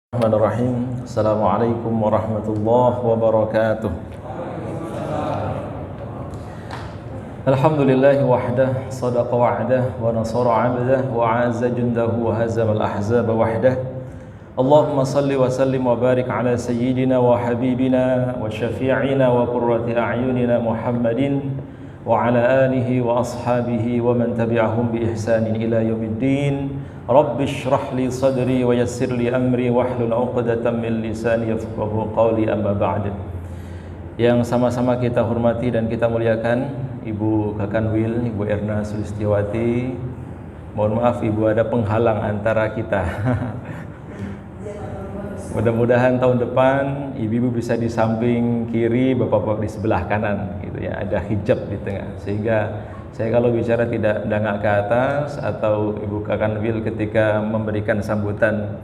Bismillahirrahmanirrahim. Assalamualaikum warahmatullahi wabarakatuh. Alhamdulillahi wahdah, sadaqa wa'dah, wa nasara 'abdah, wa 'azza jundahu, wa hazama al-ahzaba wahdah. Allahumma salli wa sallim wa barik ala sayyidina wa habibina wa syafi'ina wa qurrati a'yunina Muhammadin wa ala alihi wa ashabihi wa man tabi'ahum bi ihsanin ila yaumiddin. Rabbi shrah li sadri wa yassir li amri wahlul 'uqdatam min lisani yafqahu qawli, amma ba'd. Yang sama-sama kita hormati dan kita muliakan Ibu Kakanwil, Ibu Erna Sulistiawati. Mohon maaf Ibu, ada penghalang antara kita. Mudah-mudahan tahun depan Ibu bisa di samping kiri, Bapak-bapak di sebelah kanan gitu ya. Ada hijab di tengah sehingga saya kalau bicara tidak dangak ke atas, atau Ibu Kakanwil ketika memberikan sambutan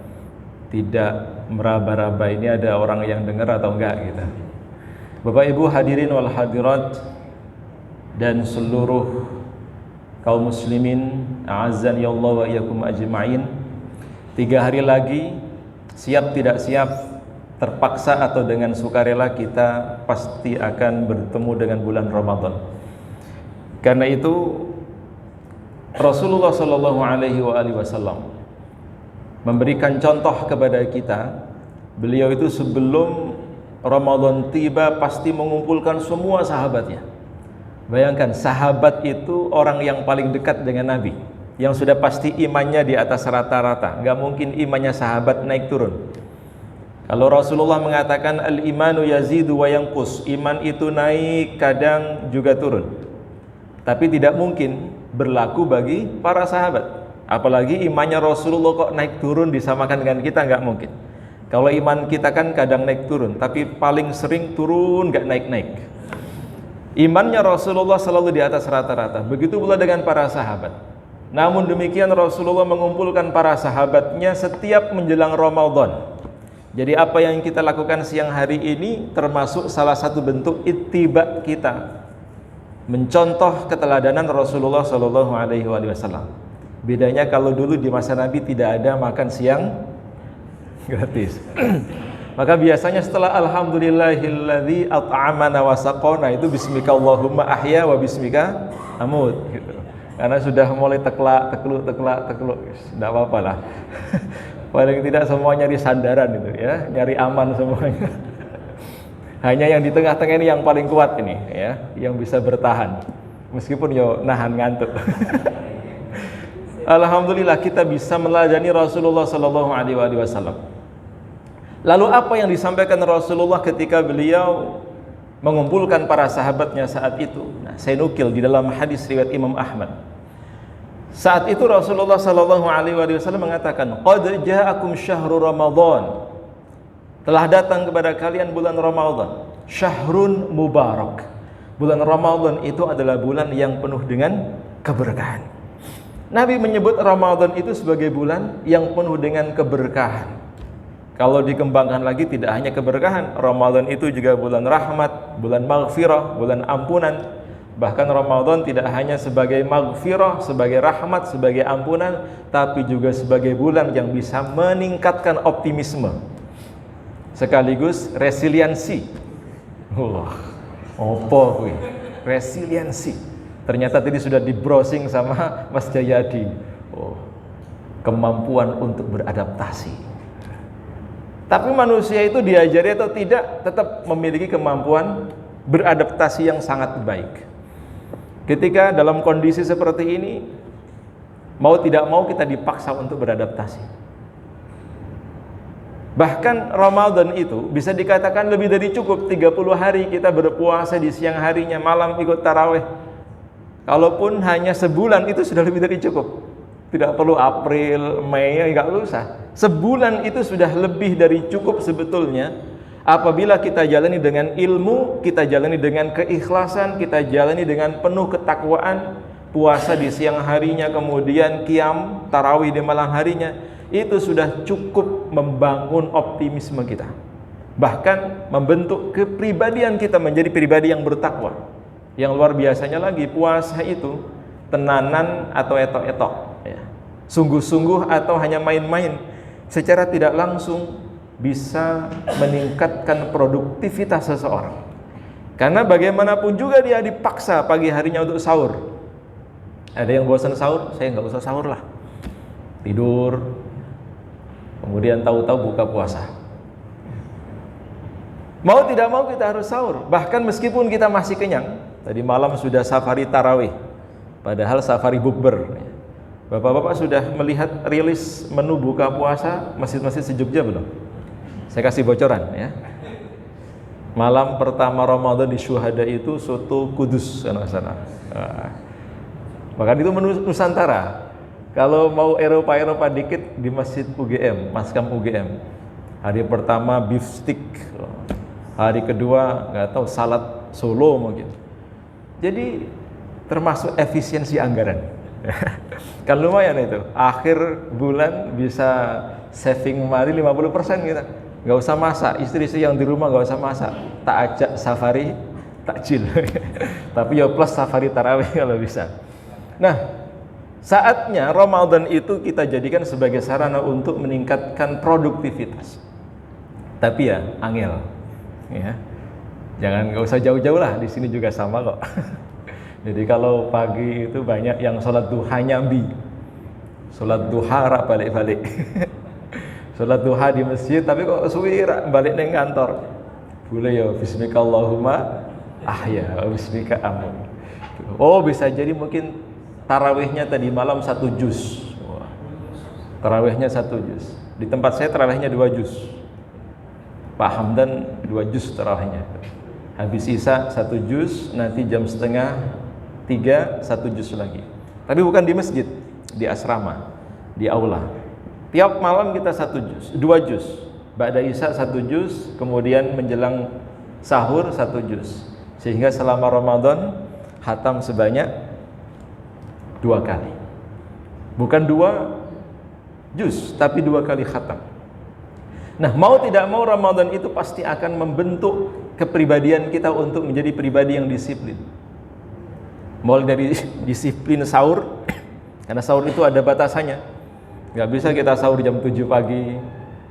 tidak meraba-raba ini ada orang yang dengar atau enggak gitu. Bapak Ibu hadirin wal hadirat dan seluruh kaum muslimin, a'azzani Allah wa iyyakum ajma'in. 3 hari lagi, siap tidak siap, terpaksa atau dengan sukarela, kita pasti akan bertemu dengan bulan Ramadan. Karena itu Rasulullah Shallallahu Alaihi Wasallam memberikan contoh kepada kita. Beliau itu sebelum Ramadan tiba pasti mengumpulkan semua sahabatnya. Bayangkan, sahabat itu orang yang paling dekat dengan Nabi, yang sudah pasti imannya di atas rata-rata. Nggak mungkin imannya sahabat naik turun. Kalau Rasulullah mengatakan al-imanu yazidu wa yanqus, iman itu naik kadang juga turun. Tapi tidak mungkin berlaku bagi para sahabat. Apalagi imannya Rasulullah kok naik turun disamakan dengan kita, nggak mungkin. Kalau iman kita kan kadang naik turun, tapi paling sering turun, nggak naik-naik. Imannya Rasulullah selalu di atas rata-rata. Begitu pula dengan para sahabat. Namun demikian Rasulullah mengumpulkan para sahabatnya setiap menjelang Ramadan. Jadi apa yang kita lakukan siang hari ini termasuk salah satu bentuk ittiba kita, mencontoh keteladanan Rasulullah Shallallahu Alaihi Wasallam. Bedanya kalau dulu di masa Nabi tidak ada makan siang gratis. Maka biasanya setelah alhamdulillahilladzi at'amana wa saqona itu bismika Allahumma ahya wa bismika amut gitu. Karena sudah mulai tekluk, tidak apa-apa lah. Paling tidak semua nyari sandaran itu ya, nyari aman semuanya. Hanya yang di tengah-tengah ini yang paling kuat ini ya, yang bisa bertahan meskipun yo nahan ngantuk. Alhamdulillah kita bisa meladani Rasulullah Sallallahu Alaihi Wasallam. Lalu apa yang disampaikan Rasulullah ketika beliau mengumpulkan para sahabatnya saat itu? Nah, saya nukil di dalam hadis riwayat Imam Ahmad. Saat itu Rasulullah Sallallahu Alaihi Wasallam mengatakan, "Qad ja'akum syahrul Ramadan." Telah datang kepada kalian bulan Ramadan, syahrun mubarak. Bulan Ramadan itu adalah bulan yang penuh dengan keberkahan. Nabi menyebut Ramadan itu sebagai bulan yang penuh dengan keberkahan. Kalau dikembangkan lagi, tidak hanya keberkahan, Ramadan itu juga bulan rahmat, bulan maghfirah, bulan ampunan. Bahkan Ramadan tidak hanya sebagai maghfirah, sebagai rahmat, sebagai ampunan, tapi juga sebagai bulan yang bisa meningkatkan optimisme sekaligus resiliensi. Opo kuwi? Resiliensi. Ternyata tadi sudah di browsing sama Mas Jayadi. Kemampuan untuk beradaptasi. Tapi manusia itu diajari atau tidak tetap memiliki kemampuan beradaptasi yang sangat baik. Ketika dalam kondisi seperti ini, mau tidak mau kita dipaksa untuk beradaptasi. Bahkan Ramadan itu bisa dikatakan lebih dari cukup. 30 hari kita berpuasa di siang harinya, malam ikut tarawih. Kalaupun hanya sebulan itu sudah lebih dari cukup. Tidak perlu April, Mei, enggak usah. Sebulan itu sudah lebih dari cukup sebetulnya. Apabila kita jalani dengan ilmu, kita jalani dengan keikhlasan, kita jalani dengan penuh ketakwaan, puasa di siang harinya, kemudian qiyam, tarawih di malam harinya, itu sudah cukup membangun optimisme kita. Bahkan membentuk kepribadian kita menjadi pribadi yang bertakwa. Yang luar biasanya lagi, puasa itu tenanan atau etok-etok ya. Sungguh-sungguh atau hanya main-main. Secara tidak langsung bisa meningkatkan produktivitas seseorang. Karena bagaimanapun juga dia dipaksa pagi harinya untuk sahur. Ada yang bosan sahur, saya nggak usah sahur lah, tidur, kemudian tahu-tahu buka puasa. Mau tidak mau kita harus sahur, bahkan meskipun kita masih kenyang. Tadi malam sudah safari tarawih, padahal safari bukber. Bapak-bapak sudah melihat rilis menu buka puasa masjid-masjid se-Jogja belum? Saya kasih bocoran ya. Malam pertama Ramadan di Syuhada itu soto Kudus sana. Bahkan itu menu Nusantara. Kalau mau Eropa dikit di Masjid UGM, Maskam UGM. Hari pertama beef stick, hari kedua nggak tahu salad Solo mungkin. Jadi termasuk efisiensi anggaran. Kan lumayan itu. Akhir bulan bisa saving mari 50% kita. Nggak usah masak, istri-istri yang di rumah nggak usah masak. Tak ajak safari takjil. Tapi ya plus safari tarawih kalau bisa. Nah, saatnya Ramadan itu kita jadikan sebagai sarana untuk meningkatkan produktivitas. Tapi ya, angel. Ya. Jangan, nggak usah jauh-jauh lah, di sini juga sama kok. Jadi kalau pagi itu banyak yang sholat duha nyambi. Sholat duha balik-balik. Sholat duha di masjid, tapi kok suwi balik neng kantor. Boleh ya, bismikallahumma ahya, bismika amun. Oh, bisa jadi mungkin tarawihnya tadi malam 1 juz. Tarawihnya 1 juz. Di tempat saya tarawihnya 2 juz. Pak Hamdan 2 juz tarawihnya. Habis Isya 1 juz, nanti jam setengah 3 1 juz lagi. Tapi bukan di masjid, di asrama, di aula. Tiap malam kita 1 juz, 2 juz. Ba'da Isya 1 juz, kemudian menjelang sahur 1 juz. Sehingga selama Ramadan khatam sebanyak 2 kali. Bukan 2 juz, tapi 2 kali khatam. Nah, mau tidak mau Ramadan itu pasti akan membentuk kepribadian kita untuk menjadi pribadi yang disiplin. Mulai dari disiplin sahur, karena sahur itu ada batasannya. Nggak bisa kita sahur jam 7 pagi.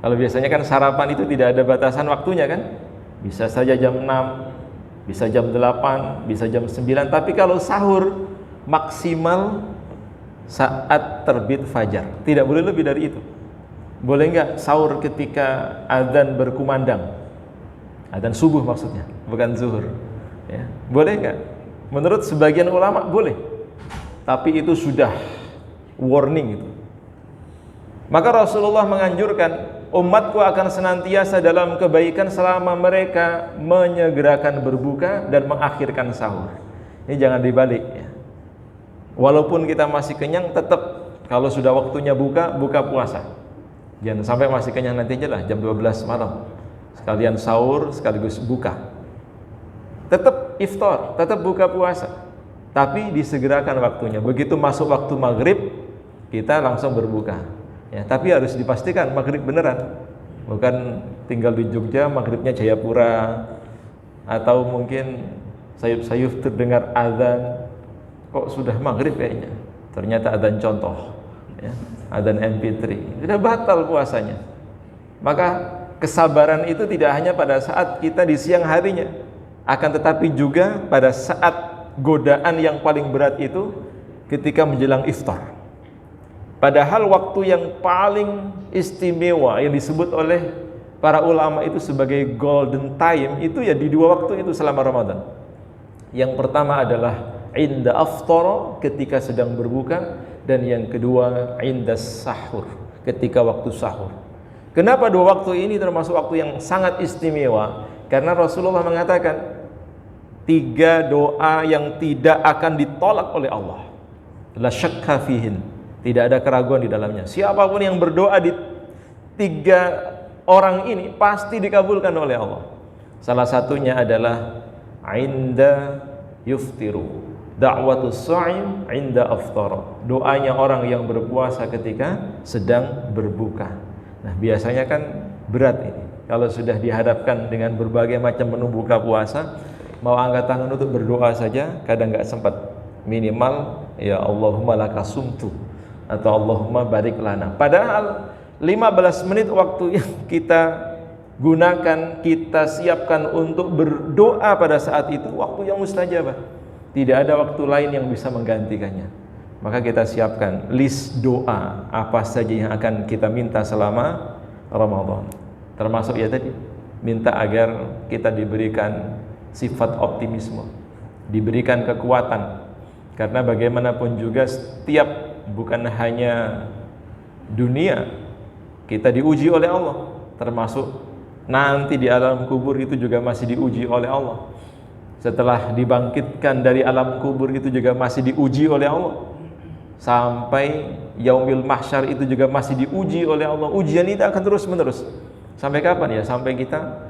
Kalau biasanya kan sarapan itu tidak ada batasan waktunya kan. Bisa saja jam 6, bisa jam 8, bisa jam 9. Tapi kalau sahur maksimal saat terbit fajar, tidak boleh lebih dari itu. Boleh nggak sahur ketika azan berkumandang, azan subuh maksudnya, bukan zuhur ya. Boleh nggak? Menurut sebagian ulama boleh, tapi itu sudah warning itu. Maka Rasulullah menganjurkan umatku akan senantiasa dalam kebaikan selama mereka menyegerakan berbuka dan mengakhirkan sahur. Ini jangan dibalik ya. Walaupun kita masih kenyang, tetap kalau sudah waktunya buka puasa. Jangan sampai masih kenyang nanti aja lah jam 12 malam. Sekalian sahur, sekaligus buka. Tetap iftar, tetap buka puasa. Tapi disegerakan waktunya. Begitu masuk waktu maghrib, kita langsung berbuka. Ya, tapi harus dipastikan maghrib beneran. Bukan tinggal di Jogja, maghribnya Jayapura. Atau mungkin sayup-sayup terdengar azan. Kok sudah maghrib kayaknya, ternyata adzan contoh ya, adzan MP3, sudah batal puasanya. Maka kesabaran itu tidak hanya pada saat kita di siang harinya, akan tetapi juga pada saat godaan yang paling berat itu ketika menjelang iftar. Padahal waktu yang paling istimewa yang disebut oleh para ulama itu sebagai golden time itu ya di 2 waktu itu selama Ramadan. Yang pertama adalah inda aftara, ketika sedang berbuka, dan yang kedua inda sahur, ketika waktu sahur. Kenapa 2 waktu ini termasuk waktu yang sangat istimewa? Karena Rasulullah mengatakan 3 doa yang tidak akan ditolak oleh Allah. La syakka fihin, tidak ada keraguan di dalamnya. Siapapun yang berdoa di 3 orang ini pasti dikabulkan oleh Allah. Salah satunya adalah inda yuftiru, da'watus sha'im inda aftara, doanya orang yang berpuasa ketika sedang berbuka. Nah, biasanya kan berat ini. Kalau sudah dihadapkan dengan berbagai macam menu buka puasa, mau angkat tangan untuk berdoa saja kadang nggak sempat. Minimal ya Allahumma lakasumtu atau Allahumma barik lana. Padahal 15 menit waktu yang kita gunakan, kita siapkan untuk berdoa pada saat itu, waktu yang mustajabah. Tidak ada waktu lain yang bisa menggantikannya. Maka kita siapkan list doa apa saja yang akan kita minta selama Ramadan. Termasuk ya tadi, minta agar kita diberikan sifat optimisme, diberikan kekuatan. Karena bagaimanapun juga setiap, bukan hanya dunia, kita diuji oleh Allah. Termasuk nanti di alam kubur itu juga masih diuji oleh Allah. Setelah dibangkitkan dari alam kubur itu juga masih diuji oleh Allah. Sampai yaumil mahsyar itu juga masih diuji oleh Allah. Ujian itu akan terus menerus. Sampai kapan ya? Sampai kita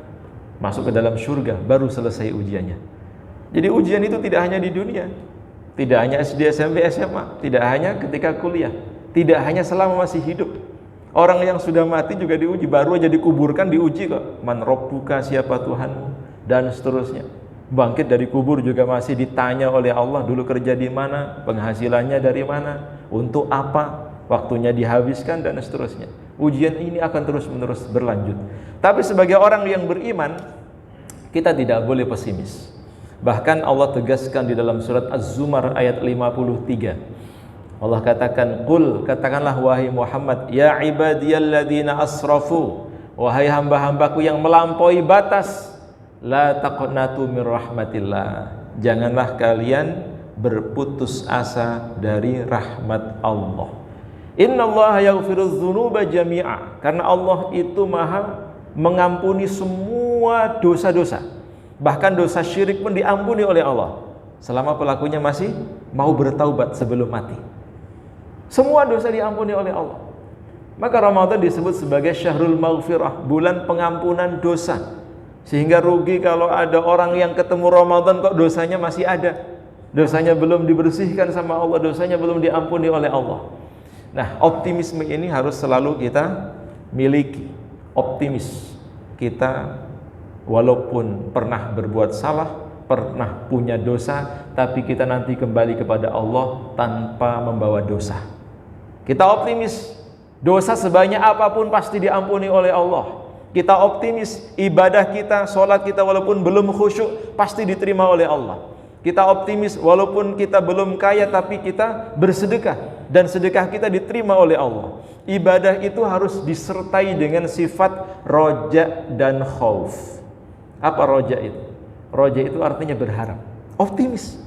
masuk ke dalam surga baru selesai ujiannya. Jadi ujian itu tidak hanya di dunia, tidak hanya SD, SMP, SMA, tidak hanya ketika kuliah, tidak hanya selama masih hidup. Orang yang sudah mati juga diuji, baru aja dikuburkan diuji kok. Man rabbuka, siapa Tuhanmu, dan seterusnya. Bangkit dari kubur juga masih ditanya oleh Allah, dulu kerja di mana, penghasilannya dari mana, untuk apa, waktunya dihabiskan, dan seterusnya. Ujian ini akan terus-menerus berlanjut. Tapi sebagai orang yang beriman, kita tidak boleh pesimis. Bahkan Allah tegaskan di dalam surat Az-Zumar ayat 53. Allah katakan, "Qul," katakanlah wahai Muhammad, "Ya ibadiyalladzina asrafu," wahai hamba-hambaku yang melampaui batas, la taqnatu mir rahmatillah, janganlah kalian berputus asa dari rahmat Allah. Innallaha yaghfirudz dzunuba jami'a, karena Allah itu maha mengampuni semua dosa-dosa. Bahkan dosa syirik pun diampuni oleh Allah selama pelakunya masih mau bertaubat sebelum mati. Semua dosa diampuni oleh Allah. Maka Ramadan disebut sebagai syahrul maghfirah, bulan pengampunan dosa. Sehingga rugi kalau ada orang yang ketemu Ramadan kok dosanya masih ada, dosanya belum dibersihkan sama Allah, dosanya belum diampuni oleh Allah. Nah, optimisme ini harus selalu kita miliki. Optimis kita, walaupun pernah berbuat salah, pernah punya dosa, tapi kita nanti kembali kepada Allah tanpa membawa dosa. Kita optimis, dosa sebanyak apapun pasti diampuni oleh Allah. Kita optimis, ibadah kita, sholat kita walaupun belum khusyuk pasti diterima oleh Allah. Kita optimis, walaupun kita belum kaya tapi kita bersedekah, dan sedekah kita diterima oleh Allah. Ibadah itu harus disertai dengan sifat roja dan khauf. Apa roja itu? Roja itu artinya berharap, optimis.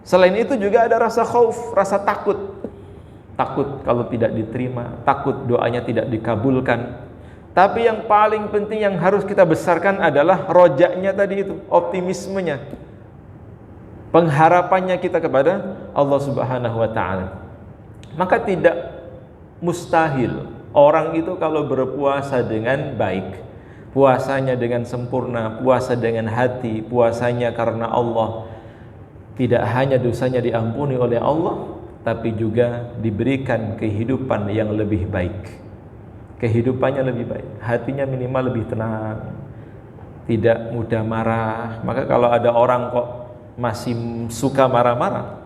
Selain itu juga ada rasa khauf, rasa takut. Takut kalau tidak diterima, takut doanya tidak dikabulkan. Tapi yang paling penting yang harus kita besarkan adalah rojaknya tadi itu, optimismenya, pengharapannya kita kepada Allah Subhanahu wa ta'ala. Maka tidak mustahil orang itu kalau berpuasa dengan baik, puasanya dengan sempurna, puasa dengan hati, puasanya karena Allah, tidak hanya dosanya diampuni oleh Allah, tapi juga diberikan kehidupan yang lebih baik. Kehidupannya lebih baik, hatinya minimal lebih tenang, tidak mudah marah. Maka kalau ada orang kok masih suka marah-marah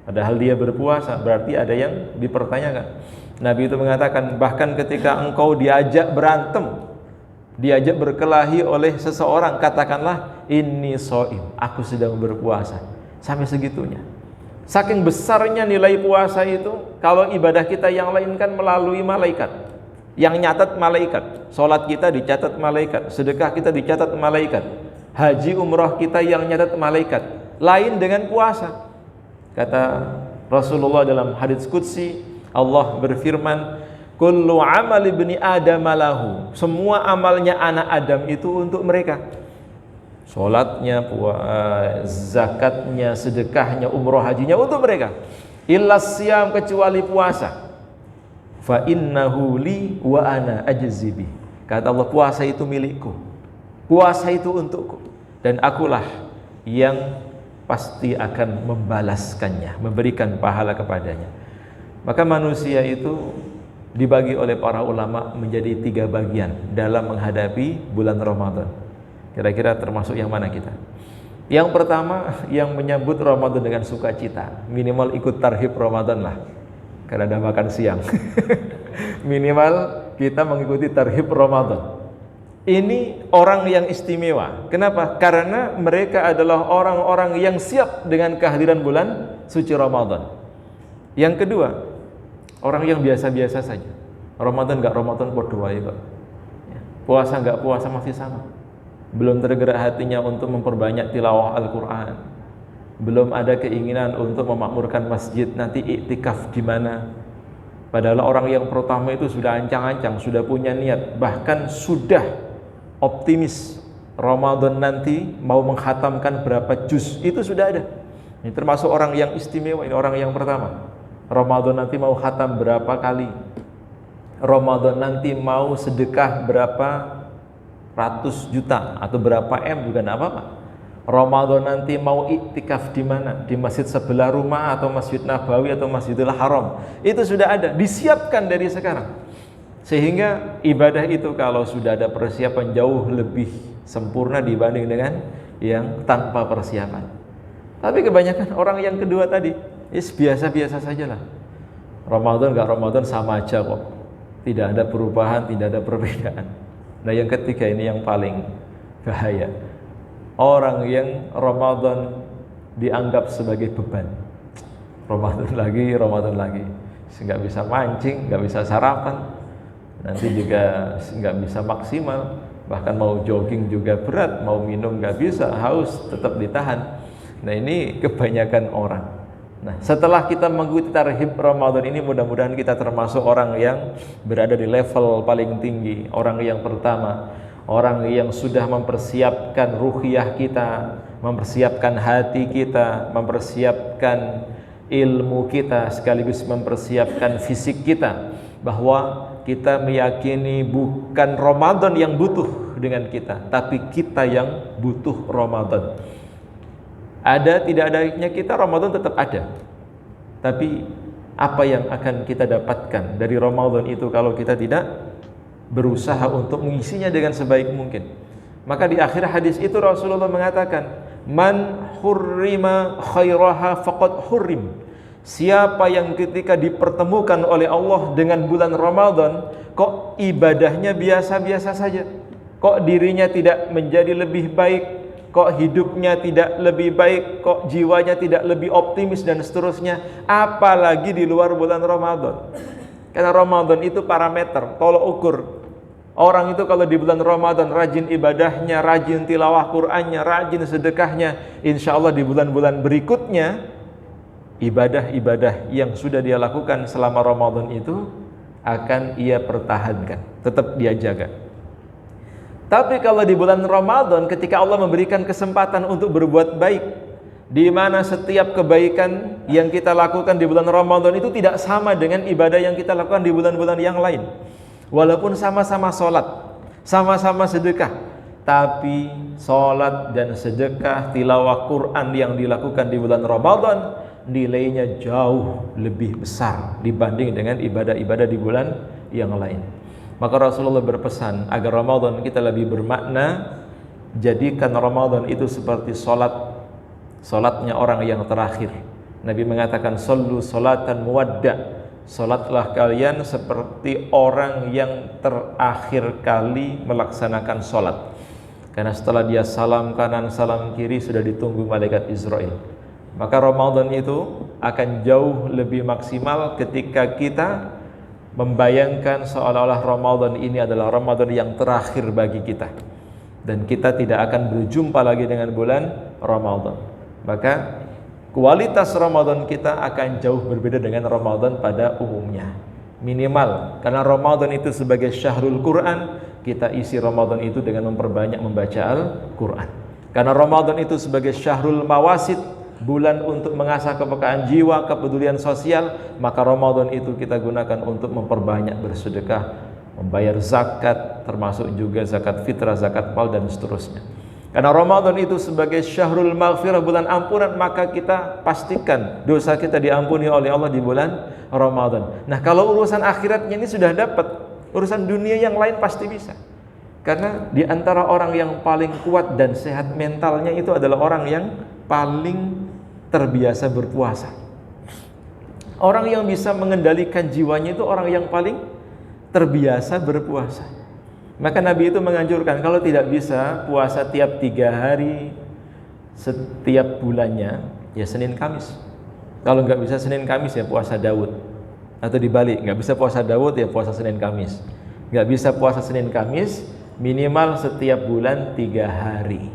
padahal dia berpuasa, berarti ada yang dipertanyakan. Nabi itu mengatakan, bahkan ketika engkau diajak berantem, diajak berkelahi oleh seseorang, katakanlah inni shaim, aku sedang berpuasa. Sampai segitunya. Saking besarnya nilai puasa itu. Kalau ibadah kita yang lain kan melalui malaikat, yang nyatat malaikat. Sholat kita dicatat malaikat, sedekah kita dicatat malaikat, haji umrah kita yang nyatat malaikat. Lain dengan puasa. Kata Rasulullah dalam hadits qudsi, Allah berfirman, kullu amal ibni adam lahu, semua amalnya anak Adam itu untuk mereka. Sholatnya, zakatnya, sedekahnya, umroh hajinya untuk mereka. Illa siyam, kecuali puasa. Fa innahu li wa ana ajzi bih. Kata Allah, puasa itu milikku, puasa itu untukku, dan akulah yang pasti akan membalaskannya, memberikan pahala kepadanya. Maka manusia itu dibagi oleh para ulama menjadi 3 bagian dalam menghadapi bulan Ramadan. Kira-kira termasuk yang mana kita? Yang pertama, yang menyambut Ramadan dengan sukacita, minimal ikut tarhib Ramadan lah, karena ada makan siang. Minimal kita mengikuti tarhib Ramadan. Ini orang yang istimewa. Kenapa? Karena mereka adalah orang-orang yang siap dengan kehadiran bulan suci Ramadan. Yang kedua, orang yang biasa-biasa saja. Ramadan enggak Ramadan podo wae kok. Puasa enggak puasa masih sama. Belum tergerak hatinya untuk memperbanyak tilawah Al-Qur'an. Belum ada keinginan untuk memakmurkan masjid, nanti iktikaf di mana. Padahal orang yang pertama itu sudah ancang-ancang, sudah punya niat, bahkan sudah optimis Ramadan nanti mau menghatamkan berapa juz, itu sudah ada. Ini termasuk orang yang istimewa, ini orang yang pertama. Ramadan nanti mau khatam berapa kali, Ramadan nanti mau sedekah berapa ratus juta atau berapa M juga tidak apa-apa. Ramadan nanti mau iktikaf di mana, di masjid sebelah rumah atau Masjid Nabawi atau Masjidil Haram, itu sudah ada, disiapkan dari sekarang. Sehingga ibadah itu kalau sudah ada persiapan jauh lebih sempurna dibanding dengan yang tanpa persiapan. Tapi kebanyakan orang yang kedua tadi, biasa-biasa sajalah. Ramadan enggak Ramadan sama aja kok. Tidak ada perubahan, tidak ada perbedaan. Nah yang ketiga ini yang paling bahaya. Orang yang Ramadan dianggap sebagai beban. Ramadan lagi. Nggak bisa mancing, nggak bisa sarapan. Nanti juga nggak bisa maksimal. Bahkan mau jogging juga berat, mau minum nggak bisa, haus tetap ditahan. Nah ini kebanyakan orang. Nah setelah kita mengikuti tarhib Ramadan ini, mudah-mudahan kita termasuk orang yang berada di level paling tinggi. Orang yang pertama, orang yang sudah mempersiapkan ruhiyah kita, mempersiapkan hati kita, mempersiapkan ilmu kita, sekaligus mempersiapkan fisik kita, bahwa kita meyakini bukan Ramadan yang butuh dengan kita, tapi kita yang butuh Ramadan. Ada tidak adanya kita, Ramadan tetap ada. Tapi apa yang akan kita dapatkan dari Ramadan itu kalau kita tidak berusaha untuk mengisinya dengan sebaik mungkin? Maka di akhir hadis itu Rasulullah mengatakan, man hurrima khairaha faqad hurrim. Siapa yang ketika dipertemukan oleh Allah dengan bulan Ramadan, kok ibadahnya biasa-biasa saja, kok dirinya tidak menjadi lebih baik, kok hidupnya tidak lebih baik, kok jiwanya tidak lebih optimis dan seterusnya, apalagi di luar bulan Ramadan. Karena Ramadan itu parameter, tolok ukur. Orang itu kalau di bulan Ramadan rajin ibadahnya, rajin tilawah Qur'annya, rajin sedekahnya, insya Allah di bulan-bulan berikutnya ibadah-ibadah yang sudah dia lakukan selama Ramadan itu akan ia pertahankan, tetap dia jaga. Tapi kalau di bulan Ramadan ketika Allah memberikan kesempatan untuk berbuat baik, di mana setiap kebaikan yang kita lakukan di bulan Ramadan itu tidak sama dengan ibadah yang kita lakukan di bulan-bulan yang lain. Walaupun sama-sama sholat, sama-sama sedekah, tapi sholat dan sedekah, tilawah Quran yang dilakukan di bulan Ramadan nilainya jauh lebih besar dibanding dengan ibadah-ibadah di bulan yang lain. Maka Rasulullah berpesan agar Ramadan kita lebih bermakna, jadikan Ramadan itu seperti solatnya orang yang terakhir. Nabi mengatakan, sallu salatan muwadda, solatlah kalian seperti orang yang terakhir kali melaksanakan solat. Karena setelah dia salam kanan salam kiri sudah ditunggu malaikat Israel. Maka Ramadan itu akan jauh lebih maksimal ketika kita membayangkan seolah-olah Ramadan ini adalah Ramadan yang terakhir bagi kita, dan kita tidak akan berjumpa lagi dengan bulan Ramadan. Maka kualitas Ramadan kita akan jauh berbeda dengan Ramadan pada umumnya. Minimal, karena Ramadan itu sebagai syahrul Quran, kita isi Ramadan itu dengan memperbanyak membaca Al-Quran. Karena Ramadan itu sebagai syahrul mawasid, bulan untuk mengasah kepekaan jiwa, kepedulian sosial, maka Ramadan itu kita gunakan untuk memperbanyak bersedekah, membayar zakat, termasuk juga zakat fitrah, zakat mal dan seterusnya. Karena Ramadan itu sebagai syahrul maghfirah, bulan ampunan, maka kita pastikan dosa kita diampuni oleh Allah di bulan Ramadan. Nah, kalau urusan akhiratnya ini sudah dapat, urusan dunia yang lain pasti bisa. Karena di antara orang yang paling kuat dan sehat mentalnya itu adalah orang yang paling terbiasa berpuasa. Orang yang bisa mengendalikan jiwanya itu orang yang paling terbiasa berpuasa. Maka Nabi itu menganjurkan kalau tidak bisa puasa tiap 3 hari setiap bulannya, ya Senin Kamis. Kalau nggak bisa Senin Kamis ya puasa Daud. Atau dibalik, nggak bisa puasa Daud ya puasa Senin Kamis. Nggak bisa puasa Senin Kamis, minimal setiap bulan 3 hari.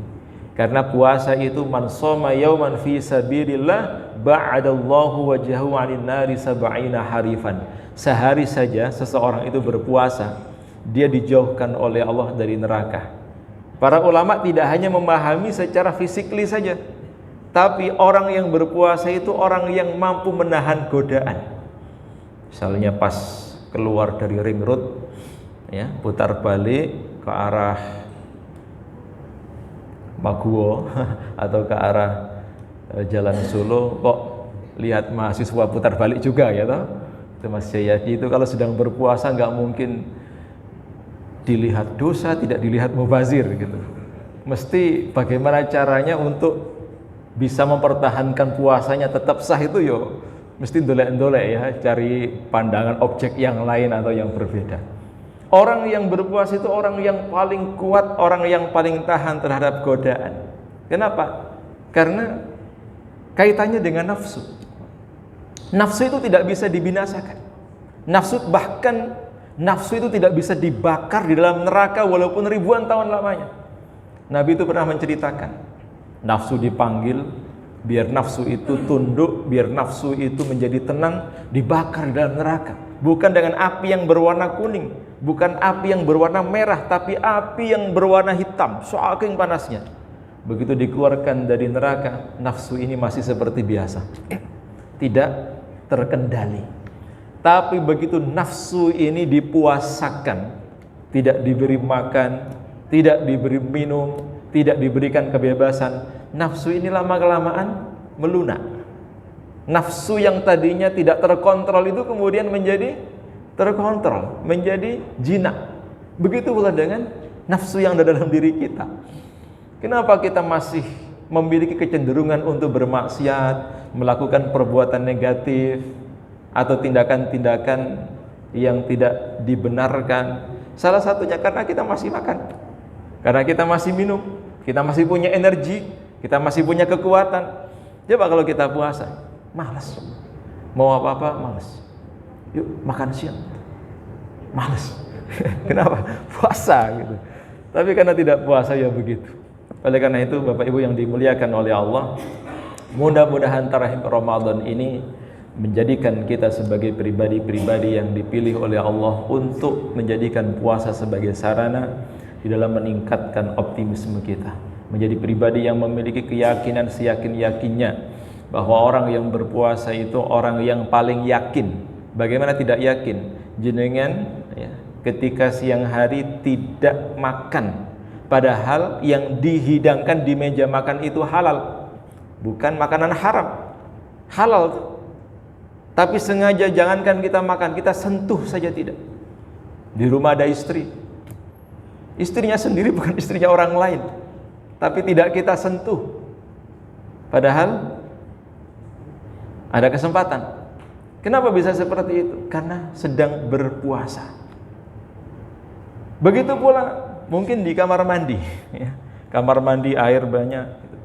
Karena puasa itu man shoma yauman fi sabilillah ba'adallahu wajhahu 'anil nari sab'ina harifan. Sehari saja seseorang itu berpuasa, dia dijauhkan oleh Allah dari neraka. Para ulama tidak hanya memahami secara fisikly saja, tapi orang yang berpuasa itu orang yang mampu menahan godaan. Misalnya pas keluar dari ring road, ya, putar balik ke arah Maguwo atau ke arah Jalan Solo, kok lihat mahasiswa putar balik juga, ya toh? Itu Mas Jayadi itu kalau sedang berpuasa nggak mungkin dilihat dosa, tidak dilihat mubazir gitu. Mesti bagaimana caranya untuk bisa mempertahankan puasanya tetap sah itu yo mesti ndolek-ndolek ya, cari pandangan objek yang lain atau yang berbeda. Orang yang berpuasa itu orang yang paling kuat, orang yang paling tahan terhadap godaan. Kenapa? Karena kaitannya dengan nafsu. Nafsu itu tidak bisa dibinasakan. Nafsu itu tidak bisa dibakar di dalam neraka walaupun ribuan tahun lamanya. Nabi itu pernah menceritakan, nafsu dipanggil, biar nafsu itu tunduk, biar nafsu itu menjadi tenang, dibakar di dalam neraka. Bukan dengan api yang berwarna kuning, bukan api yang berwarna merah, tapi api yang berwarna hitam, saking panasnya. Begitu dikeluarkan dari neraka, nafsu ini masih seperti biasa, tidak terkendali. Tapi begitu nafsu ini dipuasakan, tidak diberi makan, tidak diberi minum, tidak diberikan kebebasan, nafsu ini lama-kelamaan melunak. Nafsu yang tadinya tidak terkontrol itu kemudian menjadi terkontrol, menjadi jinak. Begitu pula dengan nafsu yang ada dalam diri kita. Kenapa kita masih memiliki kecenderungan untuk bermaksiat, melakukan perbuatan negatif, atau tindakan-tindakan yang tidak dibenarkan? Salah satunya karena kita masih makan, karena kita masih minum, kita masih punya energi, kita masih punya kekuatan. Coba kalau kita puasa, malas, mau apa-apa malas. Yuk makan siang, malas. Kenapa? Puasa gitu. Tapi karena tidak puasa ya begitu. Oleh karena itu Bapak Ibu yang dimuliakan oleh Allah, mudah-mudahan tarawih Ramadan ini menjadikan kita sebagai pribadi-pribadi yang dipilih oleh Allah untuk menjadikan puasa sebagai sarana di dalam meningkatkan optimisme kita, menjadi pribadi yang memiliki keyakinan seyakin-yakinnya bahwa orang yang berpuasa itu orang yang paling yakin. Bagaimana tidak yakin? Jenengan ya, ketika siang hari tidak makan, padahal yang dihidangkan di meja makan itu halal, bukan makanan haram, halal tuh. Tapi sengaja jangankan kita makan, kita sentuh saja tidak. Di rumah ada istri, istrinya sendiri bukan istrinya orang lain, tapi tidak kita sentuh, padahal ada kesempatan. Kenapa bisa seperti itu? Karena sedang berpuasa. Begitu pula mungkin di kamar mandi ya. Kamar mandi air banyak gitu.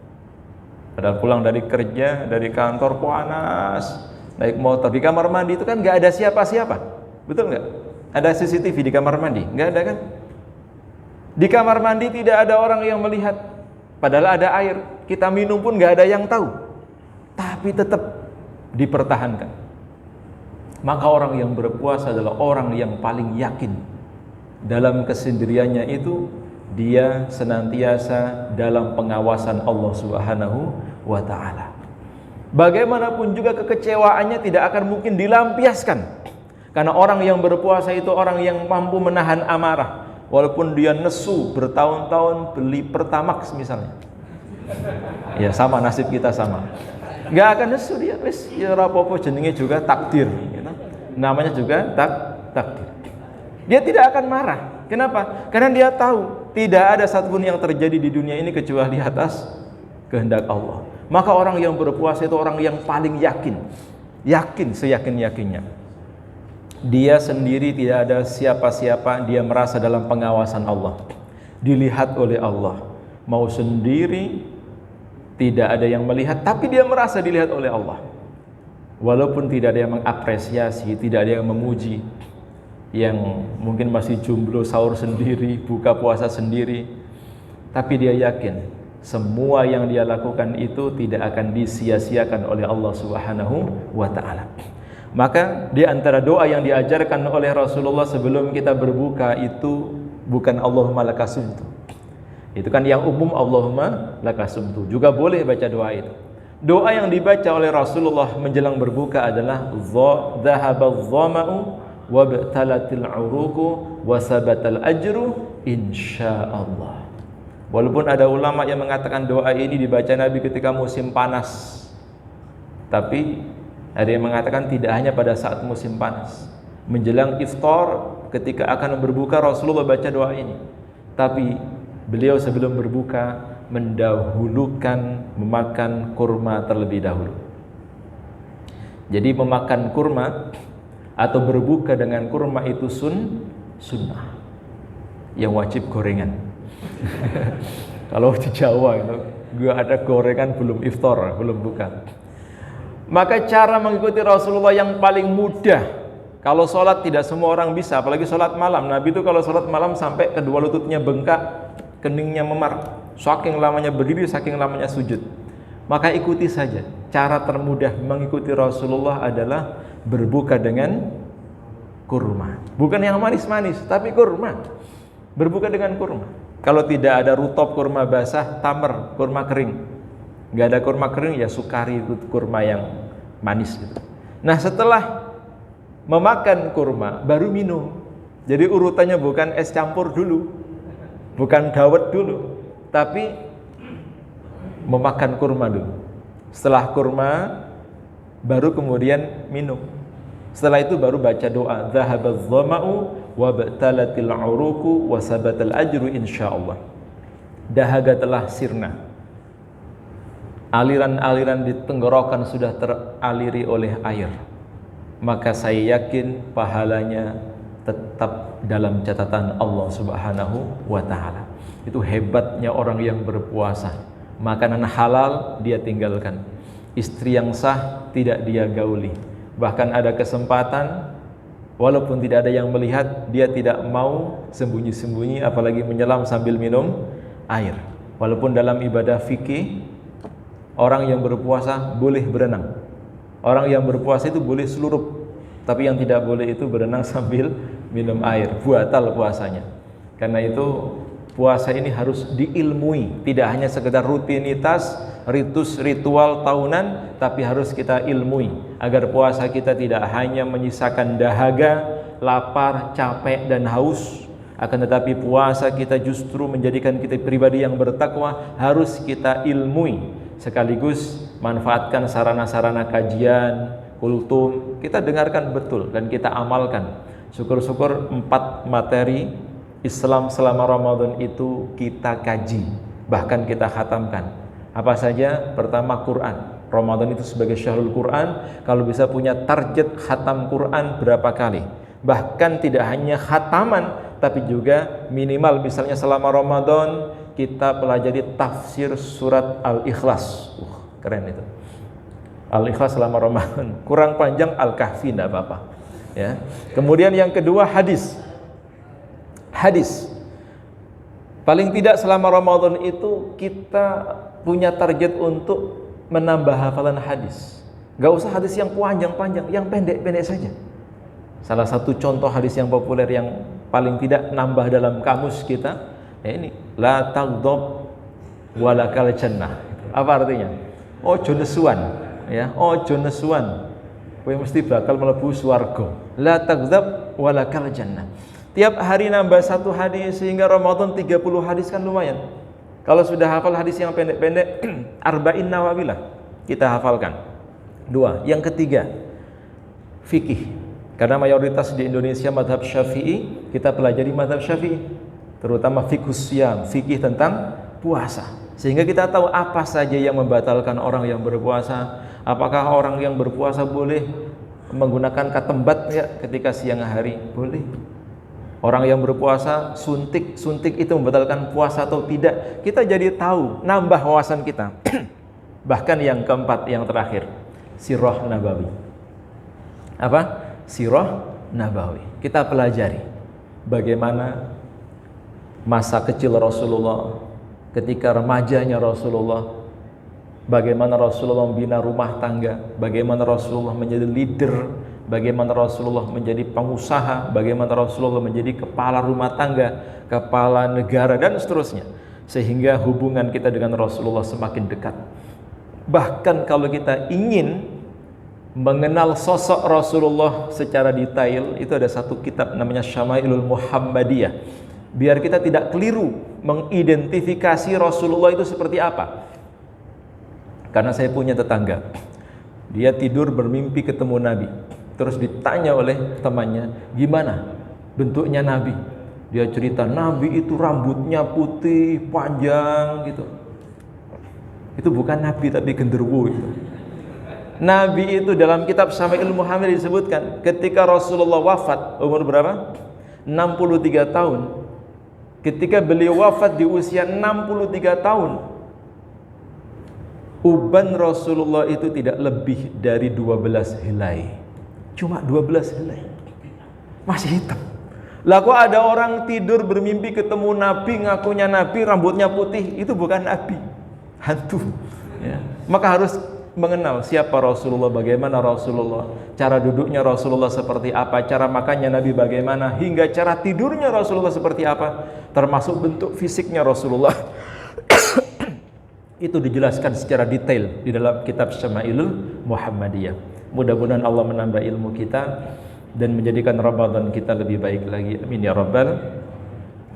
Padahal pulang dari kerja, dari kantor panas, naik motor, di kamar mandi itu kan nggak ada siapa-siapa, betul nggak? Ada CCTV di kamar mandi? Nggak ada kan? Di kamar mandi tidak ada orang yang melihat, padahal ada air, kita minum pun nggak ada yang tahu, tapi tetap dipertahankan. Maka orang yang berpuasa adalah orang yang paling yakin dalam kesendiriannya itu, dia senantiasa dalam pengawasan Allah Subhanahu wa Ta'ala. Bagaimanapun juga kekecewaannya tidak akan mungkin dilampiaskan, karena orang yang berpuasa itu orang yang mampu menahan amarah, walaupun dia nesu bertahun-tahun beli Pertamax misalnya. Ya sama, nasib kita sama. Nggak akan nesu dia, wis ya rapopo, jenenge juga takdir gitu. Namanya juga takdir. Dia tidak akan marah. Kenapa? Karena dia tahu tidak ada satupun yang terjadi di dunia ini kecuali atas kehendak Allah. Maka orang yang berpuasa itu orang yang paling yakin, yakin seyakin-yakinnya. Dia sendiri tidak ada siapa-siapa, dia merasa dalam pengawasan Allah, dilihat oleh Allah. Mau sendiri tidak ada yang melihat, tapi dia merasa dilihat oleh Allah. Walaupun tidak ada yang mengapresiasi, tidak ada yang memuji, yang mungkin masih jomblo sahur sendiri, buka puasa sendiri, tapi dia yakin semua yang dia lakukan itu tidak akan disia-siakan oleh Allah Subhanahu wa ta'ala. Maka di antara doa yang diajarkan oleh Rasulullah sebelum kita berbuka itu bukan Allahumma lakasumtu. Itu kan yang umum, Allahumma lakasumtu. Juga boleh baca doa itu. Doa yang dibaca oleh Rasulullah menjelang berbuka adalah dhahabadh dhama'u wabtalatil 'uruqu wa sabatal ajru insyaallah. Walaupun ada ulama yang mengatakan doa ini dibaca Nabi ketika musim panas, tapi ada yang mengatakan tidak hanya pada saat musim panas. Menjelang iftar ketika akan berbuka Rasulullah baca doa ini. Tapi beliau sebelum berbuka mendahulukan memakan kurma terlebih dahulu. Jadi memakan kurma atau berbuka dengan kurma itu sunnah. Yang wajib gorengan. Kalau di Jawa itu gak ada gorengan belum iftar, belum buka. Maka cara mengikuti Rasulullah yang paling mudah, kalau sholat tidak semua orang bisa, apalagi sholat malam. Nabi itu kalau sholat malam sampai kedua lututnya bengkak, keningnya memar, saking lamanya berdiri, saking lamanya sujud. Maka ikuti saja. Cara termudah mengikuti Rasulullah adalah berbuka dengan kurma. Bukan yang manis-manis, tapi kurma. Berbuka dengan kurma. Kalau tidak ada rutop kurma basah, tamar kurma kering. Nggak ada kurma kering, ya sukari, itu kurma yang manis gitu. Nah setelah memakan kurma baru minum. Jadi urutannya bukan es campur dulu, bukan dawet dulu, tapi memakan kurma dulu. Setelah kurma baru kemudian minum. Setelah itu baru baca doa dhahabadh dhama'u wabtalatil 'uruqu wa sabatal ajru insyaallah. Dahaga telah sirna. Aliran-aliran di tenggorokan sudah teraliri oleh air. Maka saya yakin pahalanya tetap dalam catatan Allah Subhanahu wa ta'ala. Itu hebatnya orang yang berpuasa. Makanan halal dia tinggalkan. Istri yang sah tidak dia gauli. Bahkan ada kesempatan walaupun tidak ada yang melihat, dia tidak mau sembunyi-sembunyi apalagi menyelam sambil minum air. Walaupun dalam ibadah fikih orang yang berpuasa boleh berenang. Orang yang berpuasa itu boleh seluruh, tapi yang tidak boleh itu berenang sambil minum air. Batal puasanya. Karena itu puasa ini harus diilmui, tidak hanya sekedar rutinitas, ritus, ritual tahunan, tapi harus kita ilmui agar puasa kita tidak hanya menyisakan dahaga, lapar, capek dan haus, akan tetapi puasa kita justru menjadikan kita pribadi yang bertakwa. Harus kita ilmui, sekaligus manfaatkan sarana-sarana kajian, kultum, kita dengarkan betul dan kita amalkan. Syukur-syukur 4 materi Islam selama Ramadan itu kita kaji, bahkan kita khatamkan. Apa saja? Pertama, Quran. Ramadan itu sebagai syahrul Quran, kalau bisa punya target khatam Quran berapa kali. Bahkan tidak hanya khataman, tapi juga minimal misalnya selama Ramadan kita pelajari tafsir surat Al-Ikhlas. Keren itu. Al-Ikhlas selama Ramadan. Kurang panjang Al-Kahfi, tidak apa-apa. Ya. Kemudian yang kedua hadis. Hadis. Paling tidak selama Ramadan itu kita punya target untuk menambah hafalan hadis. Gak usah hadis yang panjang-panjang, yang pendek-pendek saja. Salah satu contoh hadis yang populer yang paling tidak nambah dalam kamus kita, ya ini, la taghdab walakal jannah. Apa artinya? Ojo nesuan, ya, ojo nesuan. Kowe mesti bakal mlebu swarga. La taghdab walakal jannah. Tiap hari nambah 1 hadis sehingga Ramadan 30 hadis kan lumayan. Kalau sudah hafal hadis yang pendek-pendek, arba'in nawawilah kita hafalkan. 2. Yang ketiga, fikih. Karena mayoritas di Indonesia madhab Syafi'i, kita pelajari madhab Syafi'i, terutama fiqhus syam, fikih tentang puasa. Sehingga kita tahu apa saja yang membatalkan orang yang berpuasa. Apakah orang yang berpuasa boleh menggunakan katembat ya ketika siang hari? Boleh. Orang yang berpuasa suntik itu membatalkan puasa atau tidak? Kita jadi tahu, nambah wawasan kita. Bahkan yang keempat, yang terakhir, sirah nabawi. Apa? Sirah nabawi. Kita pelajari bagaimana masa kecil Rasulullah, ketika remajanya Rasulullah, bagaimana Rasulullah membina rumah tangga, bagaimana Rasulullah menjadi leader, bagaimana Rasulullah menjadi pengusaha, bagaimana Rasulullah menjadi kepala rumah tangga, kepala negara, dan seterusnya. Sehingga hubungan kita dengan Rasulullah semakin dekat. Bahkan kalau kita ingin mengenal sosok Rasulullah secara detail, itu ada satu kitab namanya Syama'ilul Muhammadiyah. Biar kita tidak keliru mengidentifikasi Rasulullah itu seperti apa. Karena saya punya tetangga, dia tidur bermimpi ketemu Nabi. Terus ditanya oleh temannya, gimana bentuknya Nabi? Dia cerita, Nabi itu rambutnya putih, panjang gitu. Itu bukan Nabi tapi genderuwo itu. Nabi itu dalam kitab Syama'il Muhammad disebutkan, ketika Rasulullah wafat, umur berapa? 63 tahun. Ketika beliau wafat di usia 63 tahun, uban Rasulullah itu tidak lebih dari 12 helai. Cuma 12 helai. Masih hitam. Lah kok ada orang tidur bermimpi ketemu Nabi, ngakunya Nabi, rambutnya putih, itu bukan Nabi, hantu ya. Maka harus mengenal siapa Rasulullah, bagaimana Rasulullah, cara duduknya Rasulullah seperti apa, cara makannya Nabi bagaimana, hingga cara tidurnya Rasulullah seperti apa, termasuk bentuk fisiknya Rasulullah. Itu dijelaskan secara detail di dalam kitab Syama'ilul Muhammadiyah. Mudah-mudahan Allah menambah ilmu kita dan menjadikan Ramadan kita lebih baik lagi. Amin ya rabbal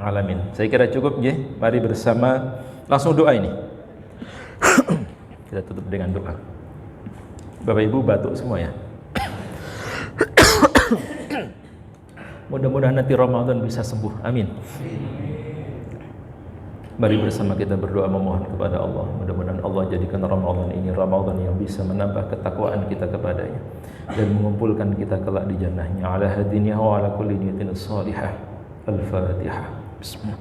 alamin. Saya kira cukup ya. Mari bersama langsung doa ini. Kita tutup dengan doa. Bapak Ibu batuk semua ya. Mudah-mudahan nanti Ramadan bisa sembuh. Amin. Mari bersama kita berdoa memohon kepada Allah. Mudah-mudahan Allah jadikan Ramadan ini Ramadan yang bisa menambah ketakwaan kita kepadanya dan mengumpulkan kita kelak di jannahnya. Ala hadiniha wa ala kulli niyatin salihah. Al-Fatihah. Bismillah.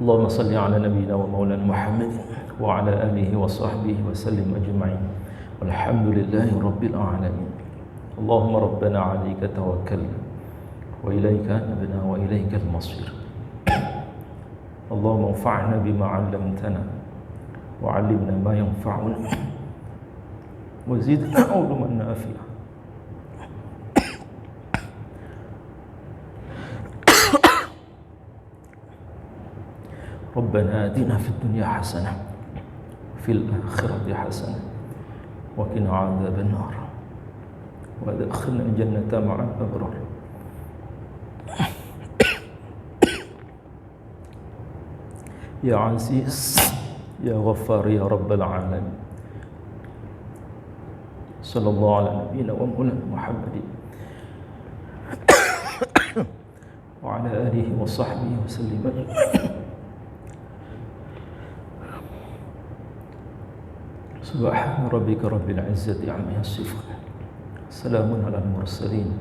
Allahumma salli ala nabiyyina wa maulana Muhammad wa ala alihi wa sahbihi wa sallim ajma'in. Alhamdulillahi Rabbil Alamin. Allahumma Rabbana alaika tawakkalna wa ilaika anabna wa ilaika al-masir. Allahumma anfa'na bima 'allamtana wa 'allimna ma yanfa'una wa zidna 'ilman nafi'a. Rabbana atina fid dunya hasanah fil akhirati hasanah وقنا عذاب النار وادخلنا الجنة مع الأبرار. يا عزيز يا غفار يا رب العالمين. صلى الله على نبينا ومولانا محمد وعلى آله وصحبه وسلم. Subhana rabbika rabbil izzati amma yasifun. Salamun alal mursalin.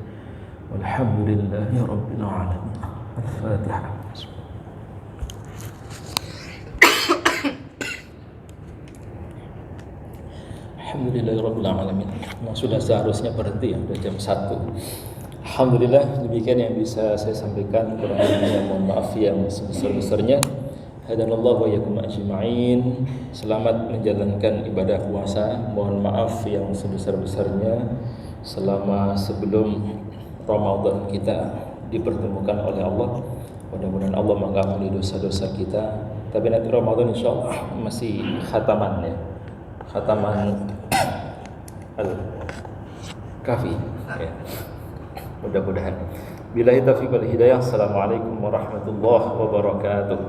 Walhamdulillahi rabbil alamin. Al-Fatihah. Alhamdulillahi rabbil alamin. Memang sudah seharusnya berhenti ya, sudah jam 1. Alhamdulillah, demikian yang bisa saya sampaikan. Kurang lebihnya mohon maaf yang sebesar-besarnya. Hadanallahu wa iyyakum ajma'in. Selamat menjalankan ibadah puasa. Mohon maaf yang sebesar-besarnya selama sebelum Ramadan kita dipertemukan oleh Allah. Mudah-mudahan Allah mengampuni dosa-dosa kita. Tapi nanti Ramadan insyaallah masih khataman ya. Khataman Al-Kafi ya. Mudah-mudahan. Billahi taufiq wal hidayah. Assalamualaikum warahmatullahi wabarakatuh.